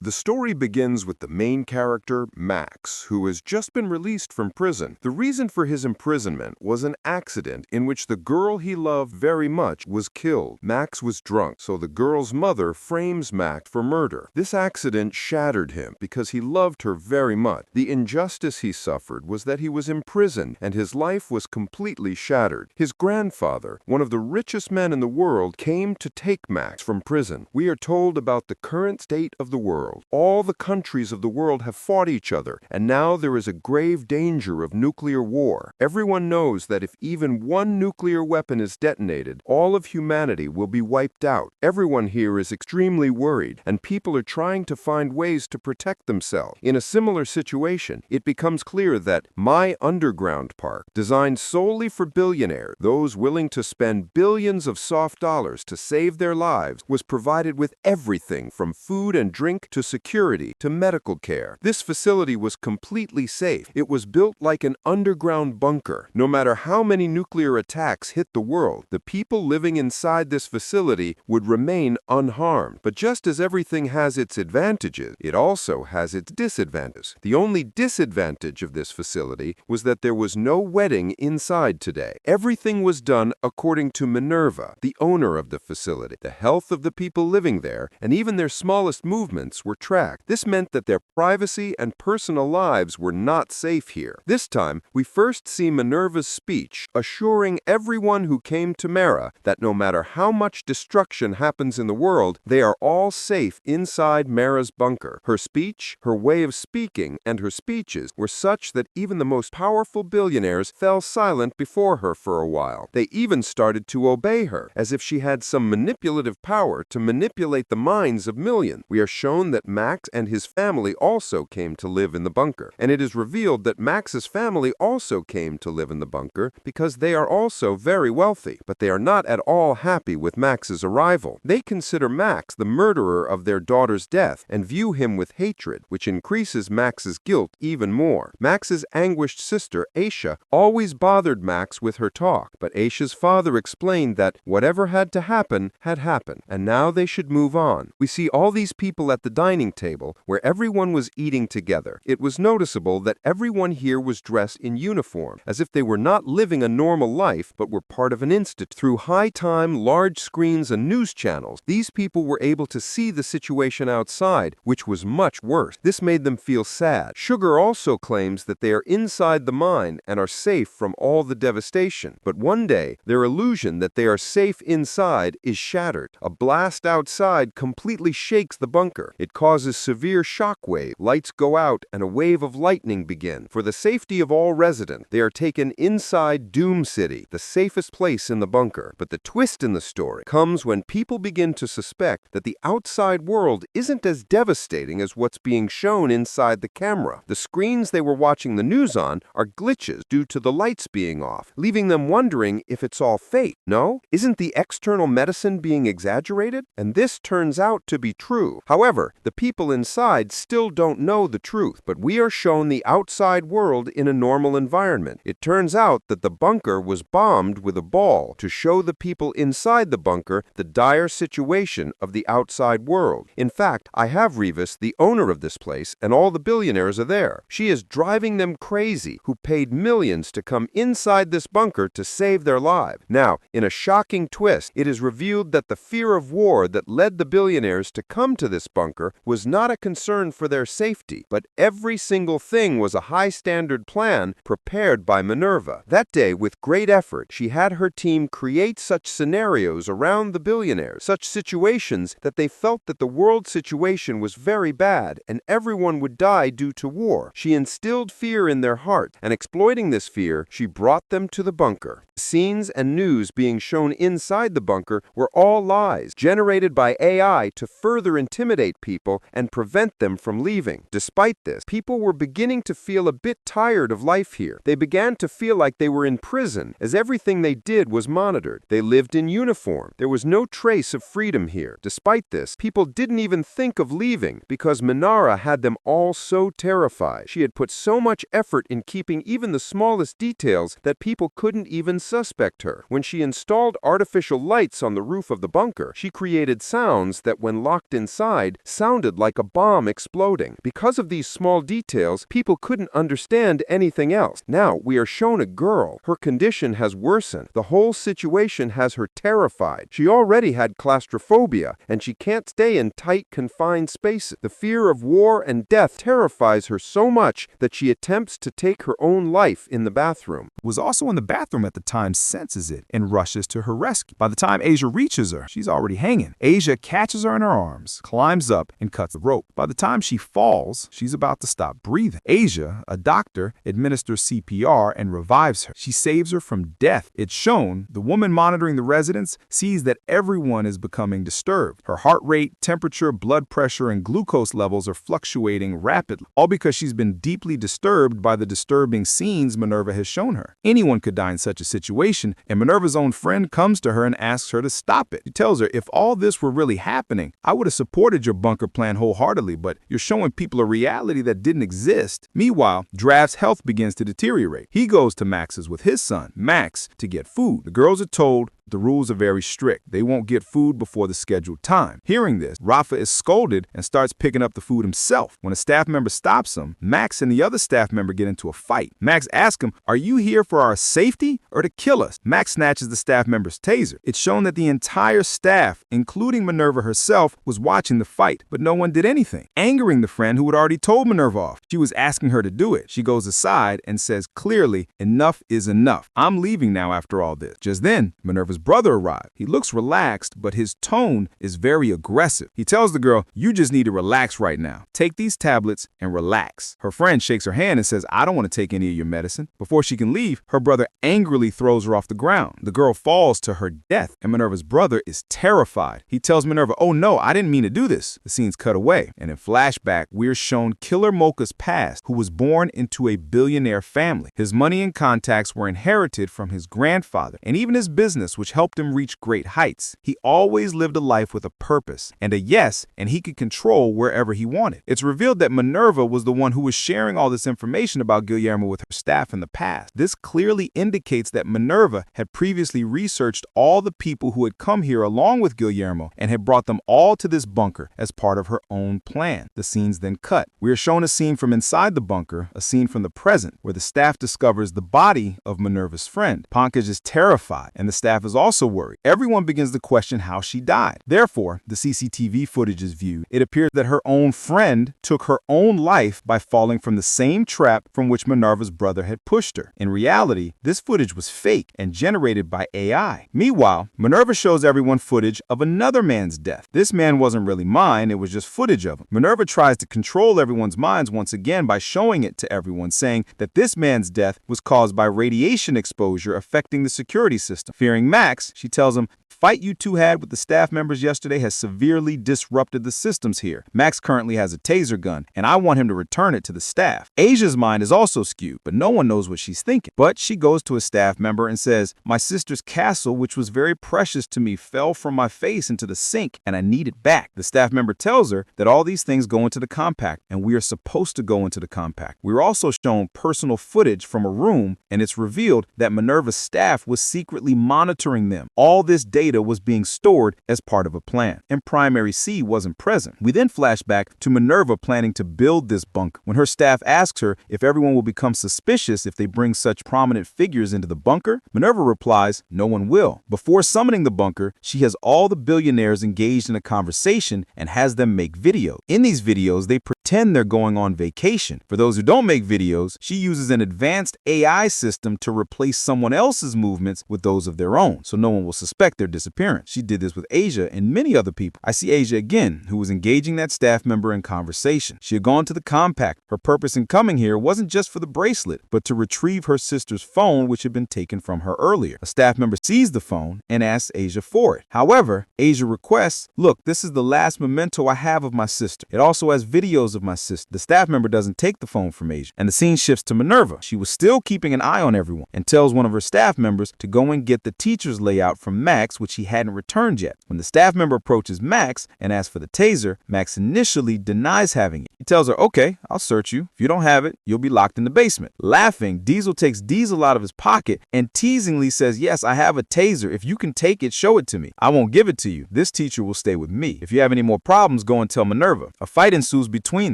The story begins with the main character, Max, who has just been released from prison. The reason for his imprisonment was an accident in which the girl he loved very much was killed. Max was drunk, so the girl's mother frames Max for murder. This accident shattered him because he loved her very much. The injustice he suffered was that he was imprisoned and his life was completely shattered. His grandfather, one of the richest men in the world, came to take Max from prison. We are told about the current state of the world. All the countries of the world have fought each other, and now there is a grave danger of nuclear war. Everyone knows that if even one nuclear weapon is detonated, all of humanity will be wiped out. Everyone here is extremely worried, and people are trying to find ways to protect themselves. In a similar situation, it becomes clear that My Underground Park, designed solely for billionaires, those willing to spend billions of soft dollars to save their lives, was provided with everything from food and drink to security to medical care. This facility was completely safe. It was built like an underground bunker. No matter how many nuclear attacks hit the world, the people living inside this facility would remain unharmed. But just as everything has its advantages, it also has its disadvantages. The only disadvantage of this facility was that there was no wedding inside today. Everything was done according to Minerva, the owner of the facility. The health of the people living there, and even their smallest movements, were tracked. This meant that their privacy and personal lives were not safe here. This time, we first see Minerva's speech assuring everyone who came to Mara that no matter how much destruction happens in the world, they are all safe inside Mara's bunker. Her speech, her way of speaking, and her speeches were such that even the most powerful billionaires fell silent before her for a while. They even started to obey her, as if she had some manipulative power to manipulate the minds of millions. We are shown that Max and his family also came to live in the bunker, and it is revealed that Max's family also came to live in the bunker because they are also very wealthy, but they are not at all happy with Max's arrival. They consider Max the murderer of their daughter's death and view him with hatred, which increases Max's guilt even more. Max's anguished sister, Aisha, always bothered Max with her talk, but Aisha's father explained that whatever had to happen had happened, and now they should move on. We see all these people at the dining table where everyone was eating together. It was noticeable that everyone here was dressed in uniform, as if they were not living a normal life but were part of an institute. Through high-time, large screens and news channels, these people were able to see the situation outside, which was much worse. This made them feel sad. Sugar also claims that they are inside the mine and are safe from all the devastation. But one day, their illusion that they are safe inside is shattered. A blast outside completely shakes the bunker. It causes severe shock wave. Lights go out and a wave of lightning begins. For the safety of all residents, they are taken inside Doom City, the safest place in the bunker. But the twist in the story comes when people begin to suspect that the outside world isn't as devastating as what's being shown inside the camera. The screens they were watching the news on are glitches due to the lights being off, leaving them wondering if it's all fake. No? Isn't the external medicine being exaggerated? And this turns out to be true. However, the people inside still don't know the truth, but we are shown the outside world in a normal environment. It turns out that the bunker was bombed with a ball to show the people inside the bunker the dire situation of the outside world. In fact, I have Revis, the owner of this place, and all the billionaires are there. She is driving them crazy, who paid millions to come inside this bunker to save their lives. Now, in a shocking twist, it is revealed that the fear of war that led the billionaires to come to this bunker was not a concern for their safety, but every single thing was a high-standard plan prepared by Minerva. That day, with great effort, she had her team create such scenarios around the billionaires, such situations that they felt that the world situation was very bad and everyone would die due to war. She instilled fear in their heart, and exploiting this fear, she brought them to the bunker. Scenes and news being shown inside the bunker were all lies, generated by AI to further intimidate people and prevent them from leaving. Despite this, people were beginning to feel a bit tired of life here. They began to feel like they were in prison, as everything they did was monitored. They lived in uniform. There was no trace of freedom here. Despite this, people didn't even think of leaving because Minara had them all so terrified. She had put so much effort in keeping even the smallest details that people couldn't even suspect her. When she installed artificial lights on the roof of the bunker, she created sounds that, when locked inside, sounded sounded like a bomb exploding. Because of these small details, people couldn't understand anything else. Now, we are shown a girl. Her condition has worsened. The whole situation has her terrified. She already had claustrophobia, and she can't stay in tight, confined spaces. The fear of war and death terrifies her so much that she attempts to take her own life in the bathroom. Was also in the bathroom at the time, senses it, and rushes to her rescue. By the time Asia reaches her, she's already hanging. Asia catches her in her arms, climbs up, and cuts the rope. By the time she falls, she's about to stop breathing. Asia, a doctor, administers CPR and revives her. She saves her from death. It's shown the woman monitoring the residents sees that everyone is becoming disturbed. Her heart rate, temperature, blood pressure, and glucose levels are fluctuating rapidly, all because she's been deeply disturbed by the disturbing scenes Minerva has shown her. Anyone could die in such a situation, and Minerva's own friend comes to her and asks her to stop it. He tells her, if all this were really happening, I would have supported your bunker plan wholeheartedly, but you're showing people a reality that didn't exist. Meanwhile, Draft's health begins to deteriorate. He goes to Max's with his son, Max, to get food. The girls are told the rules are very strict. They won't get food before the scheduled time. Hearing this, Rafa is scolded and starts picking up the food himself. When a staff member stops him, Max and the other staff member get into a fight. Max asks him, are you here for our safety or to kill us? Max snatches the staff member's taser. It's shown that the entire staff, including Minerva herself, was watching the fight, but no one did anything, angering the friend who had already told Minerva off. She was asking her to do it. She goes aside and says clearly, enough is enough. I'm leaving now after all this. Just then, Minerva's brother arrived. He looks relaxed, but his tone is very aggressive. He tells the girl, you just need to relax right now. Take these tablets and relax. Her friend shakes her hand and says, I don't want to take any of your medicine. Before she can leave, her brother angrily throws her off the ground. The girl falls to her death, and Minerva's brother is terrified. He tells Minerva, oh no, I didn't mean to do this. The scene's cut away, and in flashback, we're shown Killer Mocha's past, who was born into a billionaire family. His money and contacts were inherited from his grandfather, and even his business, which helped him reach great heights. He always lived a life with a purpose and a yes, and he could control wherever he wanted. It's revealed that Minerva was the one who was sharing all this information about Guillermo with her staff in the past. This clearly indicates that Minerva had previously researched all the people who had come here along with Guillermo and had brought them all to this bunker as part of her own plan. The scenes then cut. We are shown a scene from inside the bunker, a scene from the present, where the staff discovers the body of Minerva's friend. Pankaj is terrified, and the staff is also worried. Everyone begins to question how she died. Therefore, the CCTV footage is viewed. It appears that her own friend took her own life by falling from the same trap from which Minerva's brother had pushed her. In reality, this footage was fake and generated by AI. Meanwhile, Minerva shows everyone footage of another man's death. This man wasn't really mine, it was just footage of him. Minerva tries to control everyone's minds once again by showing it to everyone, saying that this man's death was caused by radiation exposure affecting the security system. Fearing Max, she tells him, fight you two had with the staff members yesterday has severely disrupted the systems here. Max currently has a taser gun, and I want him to return it to the staff. Asia's mind is also skewed, but no one knows what she's thinking. But she goes to a staff member and says, my sister's castle, which was very precious to me, fell from my face into the sink, and I need it back. The staff member tells her that all these things go into the compact, and we are supposed to go into the compact. We're also shown personal footage from a room, and it's revealed that Minerva's staff was secretly monitoring them. All this data was being stored as part of a plan, and Primary C wasn't present. We then flash back to Minerva planning to build this bunker. When her staff asks her if everyone will become suspicious if they bring such prominent figures into the bunker, Minerva replies, no one will. Before summoning the bunker, she has all the billionaires engaged in a conversation and has them make videos. In these videos, they pretend they're going on vacation. For those who don't make videos, she uses an advanced AI system to replace someone else's movements with those of their own, so no one will suspect their disappearance. She did this with Asia and many other people. I see Asia again, who was engaging that staff member in conversation. She had gone to the compact. Her purpose in coming here wasn't just for the bracelet, but to retrieve her sister's phone, which had been taken from her earlier. A staff member sees the phone and asks Asia for it. However, Asia requests, look, this is the last memento I have of my sister. It also has videos of of my sister. The staff member doesn't take the phone from Asia, and the scene shifts to Minerva. She was still keeping an eye on everyone and tells one of her staff members to go and get the teacher's layout from Max, which he hadn't returned yet. When the staff member approaches Max and asks for the taser, Max initially denies having it. He tells her, "Okay, I'll search you. If you don't have it, you'll be locked in the basement." Laughing, Diesel takes Diesel out of his pocket and teasingly says, "Yes, I have a taser. If you can take it, show it to me. I won't give it to you. This teacher will stay with me. If you have any more problems, go and tell Minerva." A fight ensues between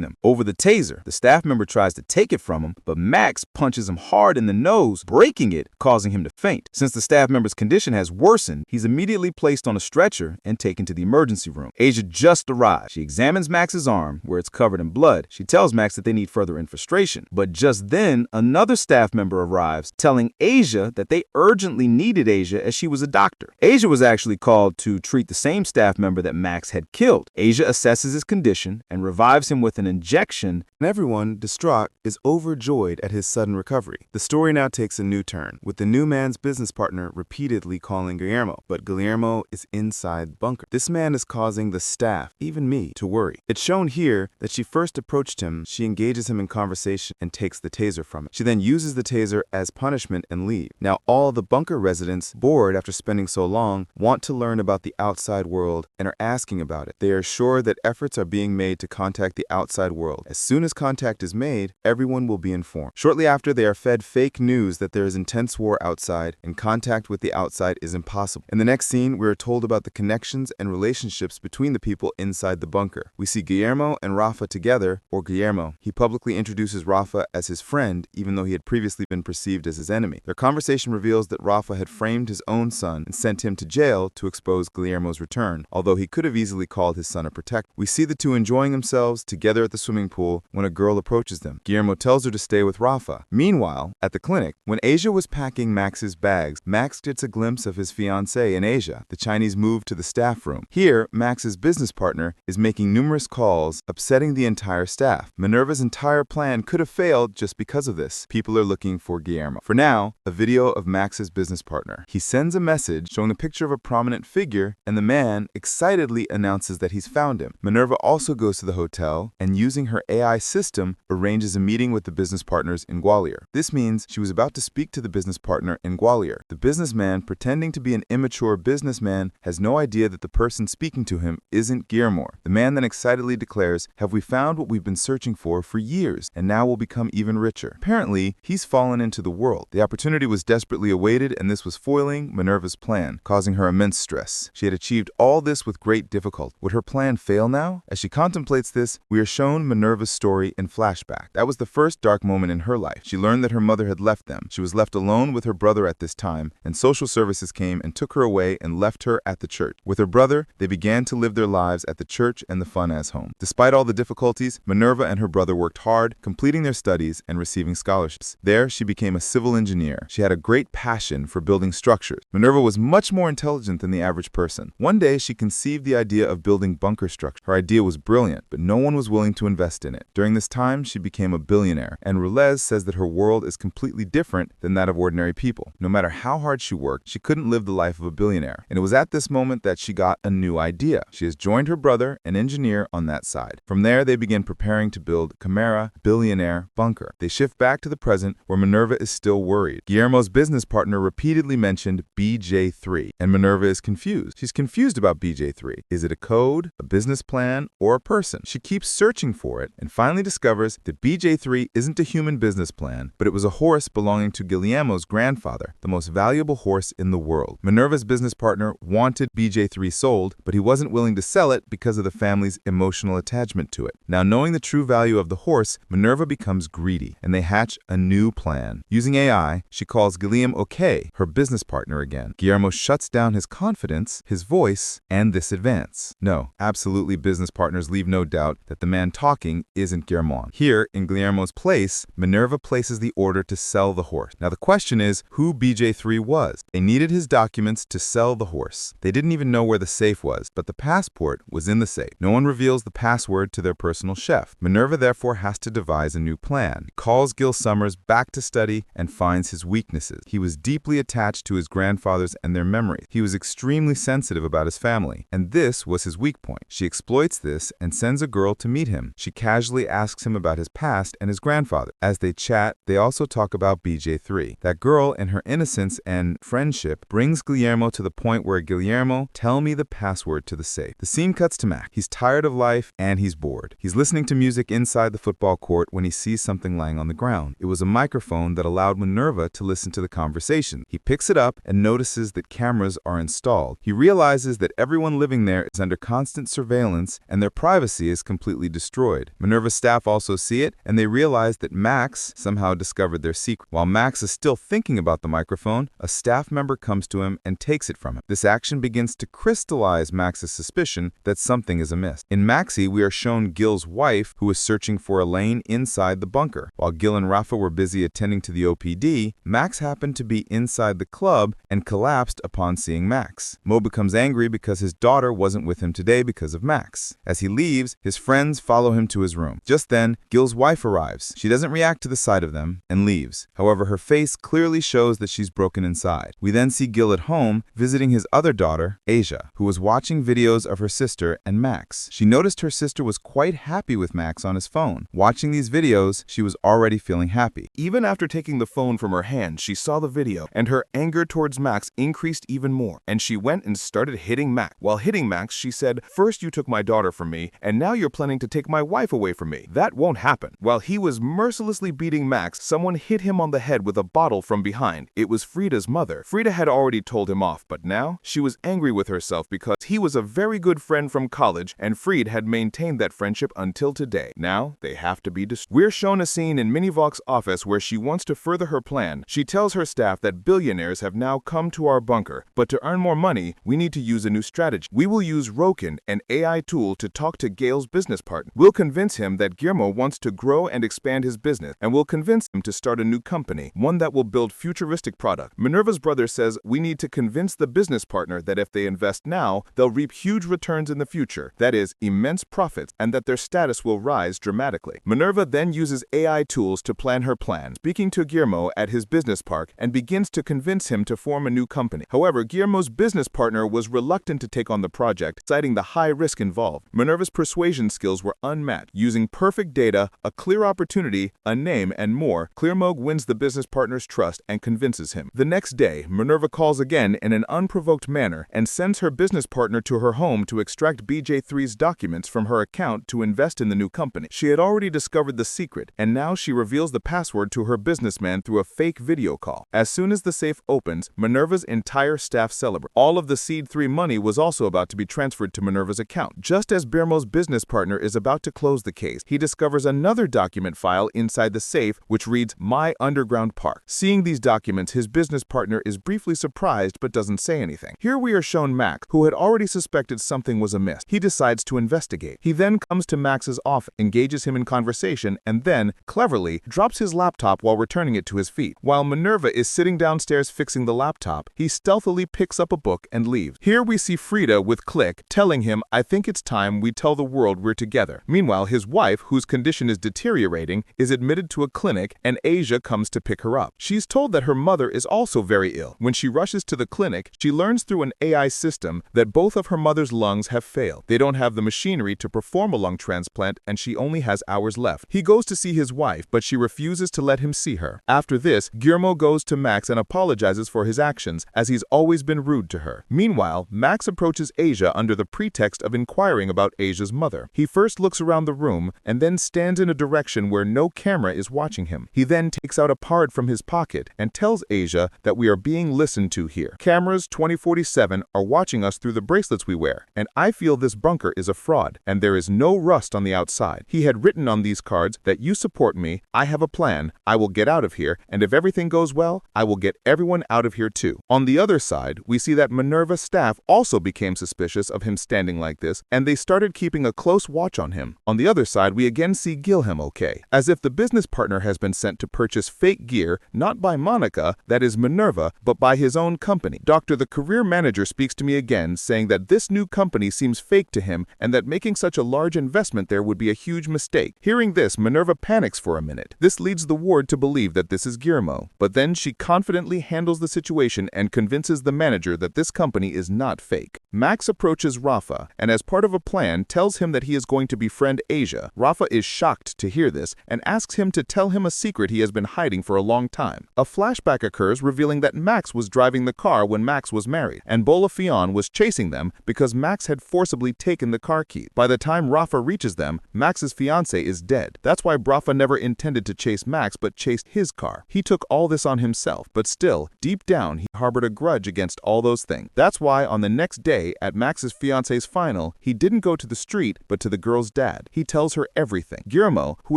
them over the taser. The staff member tries to take it from him, but Max punches him hard in the nose, breaking it, causing him to faint. Since the staff member's condition has worsened, he's immediately placed on a stretcher and taken to the emergency room. Asia just arrives. She examines Max's arm, where it's covered in blood. She tells Max that they need further infiltration. But just then, another staff member arrives, telling Asia that they urgently needed Asia as she was a doctor. Asia was actually called to treat the same staff member that Max had killed. Asia assesses his condition and revives him with an injection. And everyone, distraught, is overjoyed at his sudden recovery. The story now takes a new turn, with the new man's business partner repeatedly calling Guillermo, but Guillermo is inside the bunker. This man is causing the staff, even me, to worry. It's shown here that she first approached him, she engages him in conversation and takes the taser from him. She then uses the taser as punishment and leave. Now all the bunker residents, bored after spending so long, want to learn about the outside world and are asking about it. They are sure that efforts are being made to contact the outside world. As soon as contact is made, everyone will be informed. Shortly after, they are fed fake news that there is intense war outside and contact with the outside is impossible. In the next scene, we are told about the connections and relationships between the people inside the bunker. We see Guillermo and Rafa together, or Guillermo. He publicly introduces Rafa as his friend, even though he had previously been perceived as his enemy. Their conversation reveals that Rafa had framed his own son and sent him to jail to expose Guillermo's return, although he could have easily called his son a protector. We see the two enjoying themselves together at the swimming pool when a girl approaches them. Guillermo tells her to stay with Rafa. Meanwhile, at the clinic, when Asia was packing Max's bags, Max gets a glimpse of his fiancée in Asia. The Chinese move to the staff room. Here, Max's business partner is making numerous calls, upsetting the entire staff. Minerva's entire plan could have failed just because of this. People are looking for Guillermo. For now, a video of Max's business partner. He sends a message showing a picture of a prominent figure, and the man excitedly announces that he's found him. Minerva also goes to the hotel and, using her AI system, arranges a meeting with the business partners in Gwalior. This means she was about to speak to the business partner in Gwalior. The businessman, pretending to be an immature businessman, has no idea that the person speaking to him isn't Guillermo. The man then excitedly declares, "Have we found what we've been searching for years, and now we'll become even richer?" Apparently, he's fallen into the world. The opportunity was desperately awaited, and this was foiling Minerva's plan, causing her immense stress. She had achieved all this with great difficulty. Would her plan fail now? As she contemplates this, we are shown Minerva's story in flashback. That was the first dark moment in her life. She learned that her mother had left them. She was left alone with her brother at this time, and social services came and took her away and left her at the church. With her brother, they began to live their lives at the church and the fun as home. Despite all the difficulties, Minerva and her brother worked hard, completing their studies and receiving scholarships. There, she became a civil engineer. She had a great passion for building structures. Minerva was much more intelligent than the average person. One day, she conceived the idea of building bunker structures. Her idea was brilliant, but no one was willing to invest in it. During this time, she became a billionaire, and Rulez says that her world is completely different than that of ordinary people. No matter how hard she worked, she couldn't live the life of a billionaire. And it was at this moment that she got a new idea. She has joined her brother, an engineer, on that side. From there, they begin preparing to build Chimera Billionaire Bunker. They shift back to the present, where Minerva is still worried. Guillermo's business partner repeatedly mentioned BJ3, and Minerva is confused. She's confused about BJ3. Is it a code, a business plan, or a person? She keeps searching for it and finally discovers that BJ3 isn't a human business plan, but it was a horse belonging to Guillermo's grandfather, the most valuable horse in the world. Minerva's business partner wanted BJ3 sold, but he wasn't willing to sell it because of the family's emotional attachment to it. Now, knowing the true value of the horse, Minerva becomes greedy, and they hatch a new plan. Using AI, she calls Guillermo okay, her business partner again. Guillermo shuts down his confidence, his voice, and this advance. No, absolutely, business partners leave no doubt that the man talking isn't Guillermo. Here, in Guillermo's place, Minerva places the order to sell the horse. Now, the question is who BJ3 was. They needed his documents to sell the horse. They didn't even know where the safe was, but the passport was in the safe. No one reveals the password to their personal chef. Minerva therefore has to devise a new plan. He calls Gil Summers back to study and finds his weaknesses. He was deeply attached to his grandfathers and their memories. He was extremely sensitive about his family, and this was his weak point. She exploits this and sends a girl to meet him. She casually casually asks him about his past and his grandfather. As they chat, they also talk about BJ3. That girl and her innocence and friendship brings Guillermo to the point where Guillermo, tell me the password to the safe. The scene cuts to Mac. He's tired of life and he's bored. He's listening to music inside the football court when he sees something lying on the ground. It was a microphone that allowed Minerva to listen to the conversation. He picks it up and notices that cameras are installed. He realizes that everyone living there is under constant surveillance and their privacy is completely destroyed. Minerva's staff also see it, and they realize that Max somehow discovered their secret. While Max is still thinking about the microphone, a staff member comes to him and takes it from him. This action begins to crystallize Max's suspicion that something is amiss. In Maxie, we are shown Gil's wife, who is searching for Elaine inside the bunker. While Gil and Rafa were busy attending to the OPD, Max happened to be inside the club and collapsed upon seeing Max. Mo becomes angry because his daughter wasn't with him today because of Max. As he leaves, his friends follow him to his room. Just then, Gil's wife arrives. She doesn't react to the sight of them and leaves. However, her face clearly shows that she's broken inside. We then see Gil at home visiting his other daughter, Asia, who was watching videos of her sister and Max. She noticed her sister was quite happy with Max on his phone. Watching these videos, she was already feeling happy. Even after taking the phone from her hand, she saw the video, and her anger towards Max increased even more, and she went and started hitting Max. While hitting Max, she said, "First you took my daughter from me, and now you're planning to take my wife away from me. That won't happen." While he was mercilessly beating Max, someone hit him on the head with a bottle from behind. It was Frida's mother. Frida had already told him off, but now she was angry with herself because he was a very good friend from college, and Fried had maintained that friendship until today. Now they have to be destroyed. We're shown a scene in Minivoc's office where she wants to further her plan. She tells her staff that billionaires have now come to our bunker, but to earn more money, we need to use a new strategy. We will use Roken, an AI tool, to talk to Gale's business partner. We'll convince him that Guillermo wants to grow and expand his business, and we'll convince him to start a new company, one that will build futuristic product. Minerva's brother says we need to convince the business partner that if they invest now, they'll reap huge returns in the future, that is, immense profits, and that their status will rise dramatically. Minerva then uses AI tools to plan her plan, speaking to Guillermo at his business park, and begins to convince him to form a new company. However, Guillermo's business partner was reluctant to take on the project, citing the high risk involved. Minerva's persuasion skills were unmatched. Using perfect data, a clear opportunity, a name, and more, Guillermo wins the business partner's trust and convinces him. The next day, Minerva calls again in an unprovoked manner and sends her business partner to her home to extract BJ3's documents from her account to invest in the new company. She had already discovered the secret, and now she reveals the password to her businessman through a fake video call. As soon as the safe opens, Minerva's entire staff celebrates. All of the Seed 3 money was also about to be transferred to Minerva's account. Just as Guillermo's business partner is about to close the case, he discovers another document file inside the safe which reads, "My Underground Park." Seeing these documents, his business partner is briefly surprised but doesn't say anything. Here we are shown Max, who had already suspected something was amiss. He decides to investigate. He then comes to Max's office, engages him in conversation, and then, cleverly, drops his laptop while returning it to his feet. While Minerva is sitting downstairs fixing the laptop, he stealthily picks up a book and leaves. Here we see Frida with Click telling him, "I think it's time we tell the world we're together." Meanwhile, his wife, whose condition is deteriorating, is admitted to a clinic, and Asia comes to pick her up. She's told that her mother is also very ill. When she rushes to the clinic, she learns through an AI system that both of her mother's lungs have failed. They don't have the machinery to perform a lung transplant, and she only has hours left. He goes to see his wife, but she refuses to let him see her. After this, Guillermo goes to Max and apologizes for his actions, as he's always been rude to her. Meanwhile, Max approaches Asia under the pretext of inquiring about Asia's mother. He first looks around the room, and then stands in a direction where no camera is watching him. He then takes out a card from his pocket and tells Asia that we are being listened to here. Cameras 2047 are watching us through the bracelets we wear, and I feel this bunker is a fraud, and there is no rust on the outside. He had written on these cards that you support me, I have a plan, I will get out of here, and if everything goes well, I will get everyone out of here too. On the other side, we see that Minerva's staff also became suspicious of him standing like this, and they started keeping a close watch on him. On the other side, we again see Guilherme okay, as if the business partner has been sent to purchase fake gear, not by Monica, that is Minerva, but by his own company. Dr. the career manager speaks to me again, saying that this new company seems fake to him and that making such a large investment there would be a huge mistake. Hearing this, Minerva panics for a minute. This leads the ward to believe that this is Guillermo, but then she confidently handles the situation and convinces the manager that this company is not fake. Max approaches Rafa and as part of a plan tells him that he is going to befriend Asia. Rafa is shocked to hear this and asks him to tell him a secret he has been hiding for a long time. A flashback occurs revealing that Max was driving the car when Max was married, and Bolafion was chasing them because Max had forcibly taken the car key. By the time Rafa reaches them, Max's fiancée is dead. That's why Rafa never intended to chase Max but chased his car. He took all this on himself, but still, deep down, he harbored a grudge against all those things. That's why on the next day, at Max's fiancée's final, he didn't go to the street but to the girl's dad. He tells her everything. Guillermo, who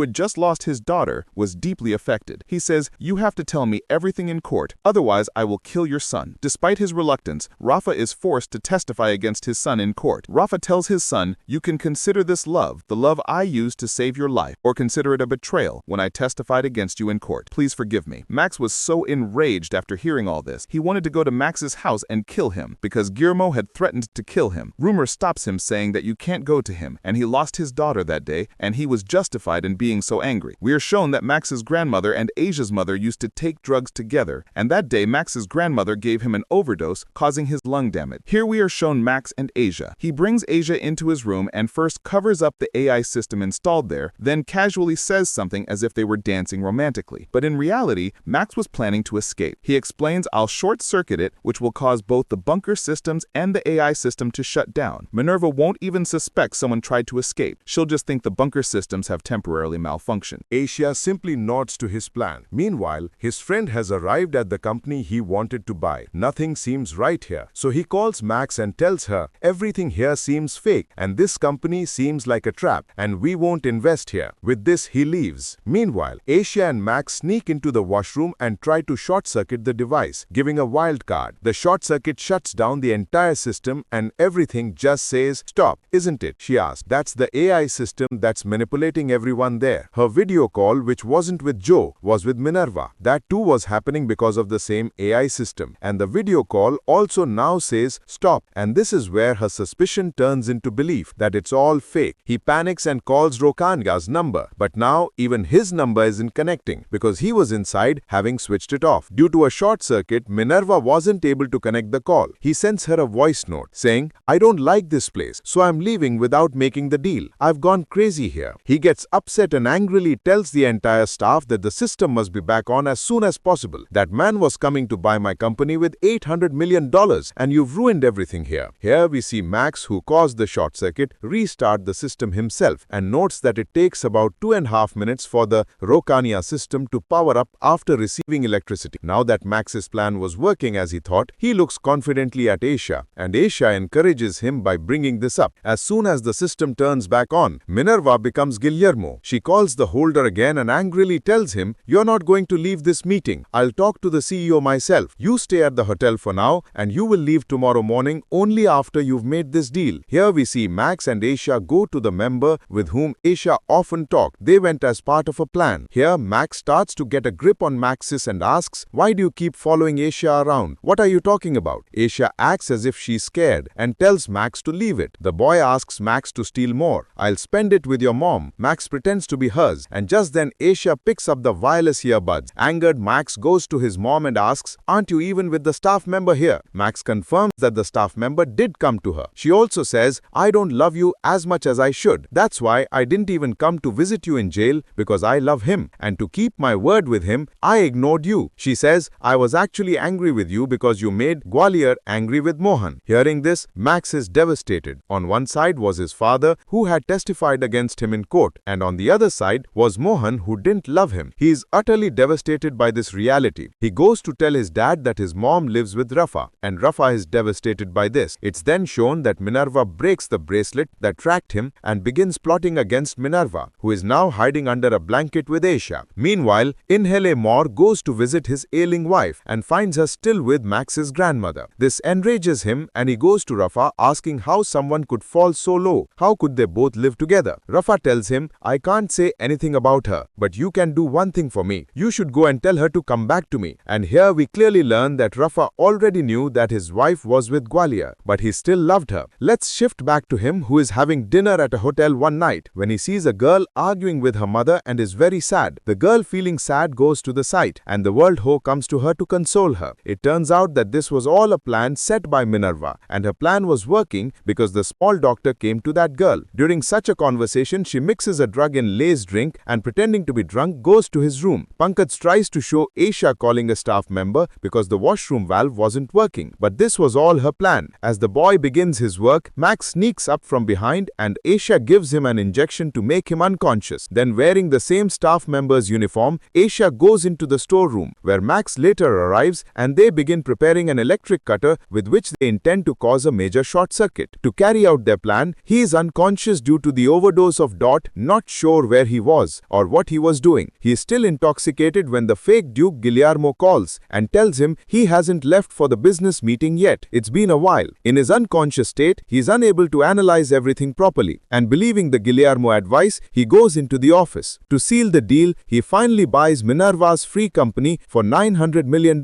had just lost his daughter, was deeply affected. He says, "You have to tell me everything in court, otherwise I will kill your son." Despite his reluctance, Rafa is forced to testify against his son in court. Rafa tells his son, "You can consider this love, the love I used to save your life, or consider it a betrayal when I testified against you in court. Please forgive me." Max was so enraged after hearing all this, he wanted to go to Max's house and kill him because Guillermo had threatened to kill him. Rumor stops him saying that you can't go to him, and he lost his daughter that day, and he was justified in being so angry. We are shown that Max's grandmother and Asia's mother used to take drugs together, and that day Max's grandmother gave him an overdose, causing his lung damage. Here we are shown Max and Asia. He brings Asia into his room and first covers up the AI system installed there, then casually says something as if they were dancing romantically. But in reality, Max was planning to escape. He explains, "I'll short-circuit it, which will cause both the bunker systems and the AI system to shut down. Minerva won't even suspect someone tried to escape. She'll just think the bunker systems have temporarily malfunctioned." Asia simply nods to his plan. Meanwhile, his friend has arrived at the company he wanted to buy. Nothing seems right here. So he calls Max and tells her, "Everything here seems fake, and this company seems like a trap, and we won't invest here." With this, he leaves. Meanwhile, Asia and Max sneak into the washroom and try to short-circuit the device, giving a wild card. The short circuit shuts down the entire system and everything just says, "Stop, isn't it?" she asked. That's the AI system that's manipulating everyone there. Her video call, which wasn't with Joe, was with Minerva. That too was happening because of the same AI system. And the video call also now says, "Stop." And this is where her suspicion turns into belief that it's all fake. He panics and calls Rokanga's number. But now even his number isn't connecting because he was inside having switched it off. Due to a short circuit, Minerva wasn't able to connect the call. He sends her a voice note saying, "I don't like this place, so I'm leaving without making the deal. I've gone crazy here." He gets upset and angrily tells the entire staff that the system must be back on as soon as possible. "That man was coming to buy my company with $800 million and you've ruined everything here." Here we see Max, who caused the short circuit, restart the system himself and notes that it takes about 2.5 minutes for the Rokania system to power up after receiving electricity. Now that Max's plan was working as he thought, he looks confidently at Asia, and Asia encourages him by bringing this up. As soon as the system turns back on, Minerva becomes Guillermo. She calls the holder again and angrily tells him, "You're not going to leave this meeting. I'll talk to the CEO myself. You stay at the hotel for now, and you will leave tomorrow morning only after you've made this deal." Here we see Max and Asia go to the member with whom Asia often talked. They went as part of a plan. Here, Max starts to get a grip on Maxis and asks, "Why do you keep following Asia around? What are you talking about?" Asia acts as if she's scared and tells Max to leave it. The boy asks Max to steal more. "I'll spend it with your mom." Max pretends to be hers, and just then Asia picks up the wireless earbuds. Angered, Max goes to his mom and asks, "Aren't you even with the staff member here?" Max confirms that the staff member did come to her. She also says, "I don't love you as much as I should. That's why I didn't even come to visit you in jail, because I love him. And to keep my word with him, I ignored you." She says, "I was actually angry with you because you made Gwalior angry with Mohan." Hearing this, Max is devastated. On one side was his father, who had testified against him in court, and on the other side was Mohan, who didn't love him. He is utterly devastated by this reality. He goes to tell his dad that his mom lives with Rafa, and Rafa is devastated by this. It's then shown that Minerva breaks the bracelet that tracked him and begins plotting against Minerva, who is now hiding under a blanket with Asia. Meanwhile, Inhele Moore goes to visit his ailing wife and finds her still with Max's grandmother. This enrages him and he goes to Rafa asking how someone could fall so low. How could they both live together? Rafa tells him, "I can't say anything about her, but you can do one thing for me. You should go and tell her to come back to me." And here we clearly learn that Rafa already knew that his wife was with Gwalior, but he still loved her. Let's shift back to him, who is having dinner at a hotel one night when he sees a girl arguing with her mother and is very sad. The girl, feeling sad, goes to the site, and the world hoe comes to her to console her. It turns out that this was all a plan set by Minerva, and her plan was working because the small doctor came to that girl. During such a conversation, she mixes a drug in Lay's drink and pretending to be drunk goes to his room. Pankaj tries to show Aisha calling a staff member because the washroom valve wasn't working. But this was all her plan. As the boy begins his work, Max sneaks up from behind and Aisha gives him an injection to make him unconscious. Then wearing the same staff member's uniform, Aisha goes into the storeroom where Max later arrives and they begin preparing an electric cutter with which they intend to cause a major short circuit. To carry out their plan, he is unconscious due to the overdose of Dot, not sure where he was or what he was doing. He is still intoxicated when the fake Duke Guillermo calls and tells him he hasn't left for the business meeting yet. It's been a while. In his unconscious state, he is unable to analyze everything properly, and believing the Guillermo advice, he goes into the office. To seal the deal, he finally buys Minerva's free company for $900 million,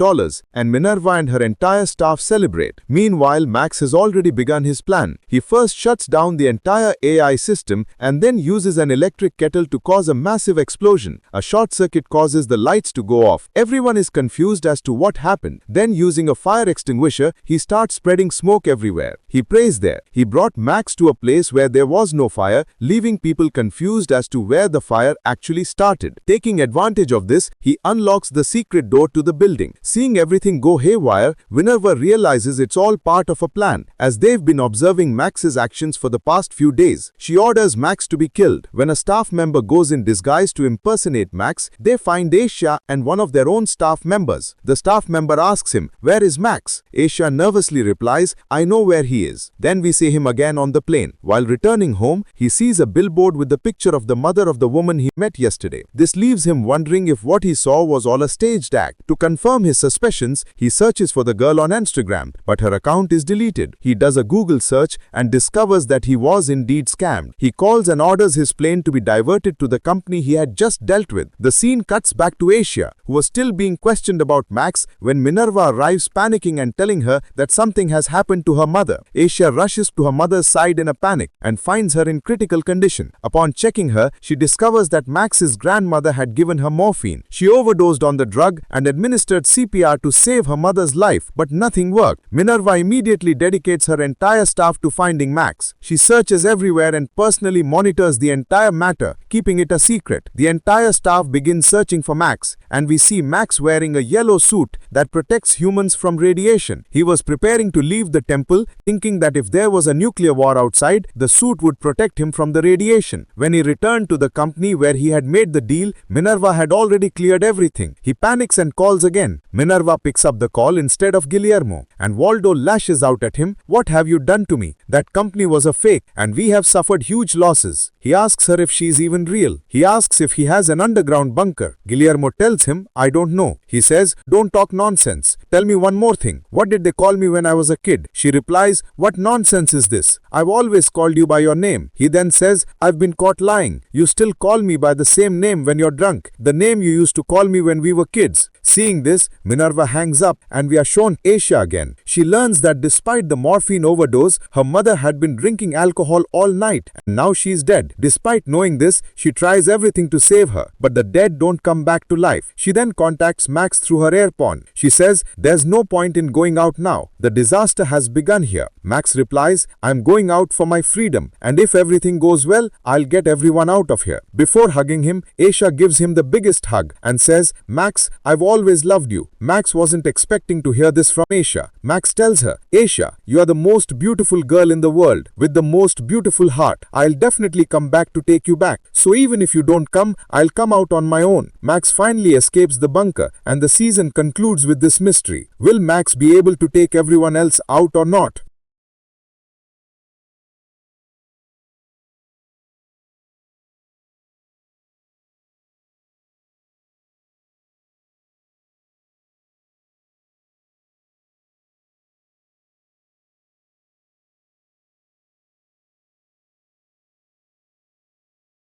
and Minerva and her entire staff celebrate. Meanwhile, Max has already begun his plan. He first shuts down the entire AI system and then uses an electric kettle to cause a massive explosion. A short circuit causes the lights to go off. Everyone is confused as to what happened. Then, using a fire extinguisher, he starts spreading smoke everywhere. He prays there. He brought Max to a place where there was no fire, leaving people confused as to where the fire actually started. Taking advantage of this, he unlocks the secret door to the building. Seeing everything go haywire, Minerva realizes it's all part of a plan, as they've been observing Max's actions for the past few days. She orders Max to be killed. When a staff member goes in disguise to impersonate Max, they find Aisha and one of their own staff members. The staff member asks him, "Where is Max?" Aisha nervously replies, "I know where he is." Then we see him again on the plane. While returning home, he sees a billboard with the picture of the mother of the woman he met yesterday. This leaves him wondering if what he saw was all a staged act. To confirm his suspicions, he searches for the girl on Instagram, but her account is deleted. He does a Google search and discovers that he was indeed scammed. He calls and orders his plane to be diverted to the company he had just dealt with. The scene cuts back to Aisha, who was still being questioned about Max when Minerva arrives panicking and telling her that something has happened to her mother. Aisha rushes to her mother's side in a panic and finds her in critical condition. Upon checking her, she discovers that Max's grandmother had given her morphine. She overdosed on the drug and administered CPR to save her mother's life, but nothing worked. Minerva immediately dedicates her entire staff to finding Max. She searches everywhere and personally monitors the entire matter, keeping it a secret. The entire staff begins searching for Max, and we see Max wearing a yellow suit that protects humans from radiation. He was preparing to leave the temple, thinking that if there was a nuclear war outside, the suit would protect him from the radiation. When he returned to the company where he had made the deal, Minerva had already cleared everything. He panics and calls again. Minerva picks up the call instead of Guillermo, and Waldo lashes out at him, "What have you done to me? That company was a fake, and we have suffered huge losses." He asks her if she's even real. He asks if he has an underground bunker. Guillermo tells him, "I don't know." He says, "Don't talk nonsense. Tell me one more thing. What did they call me when I was a kid?" She replies, "What nonsense is this? I've always called you by your name." He then says, "I've been caught lying. You still call me by the same name when you're drunk, the name you used to call me when we were kids." Seeing this, Minerva hangs up and we are shown Aisha again. She learns that despite the morphine overdose, her mother had been drinking alcohol all night and now she's dead. Despite knowing this, she tries everything to save her, but the dead don't come back to life. She then contacts Max through her earphone. She says, "There's no point in going out now. The disaster has begun here." Max replies, "I'm going out for my freedom, and if everything goes well, I'll get everyone out of here." Before hugging him, Aisha gives him the biggest hug and says, "Max, I've always loved you." Max wasn't expecting to hear this from Aisha. Max tells her, "Aisha, you are the most beautiful girl in the world, with the most beautiful heart. I'll definitely come back to take you back. So even if you don't come, I'll come out on my own." Max finally escapes the bunker, and the season concludes with this mystery. Will Max be able to take everyone else out or not?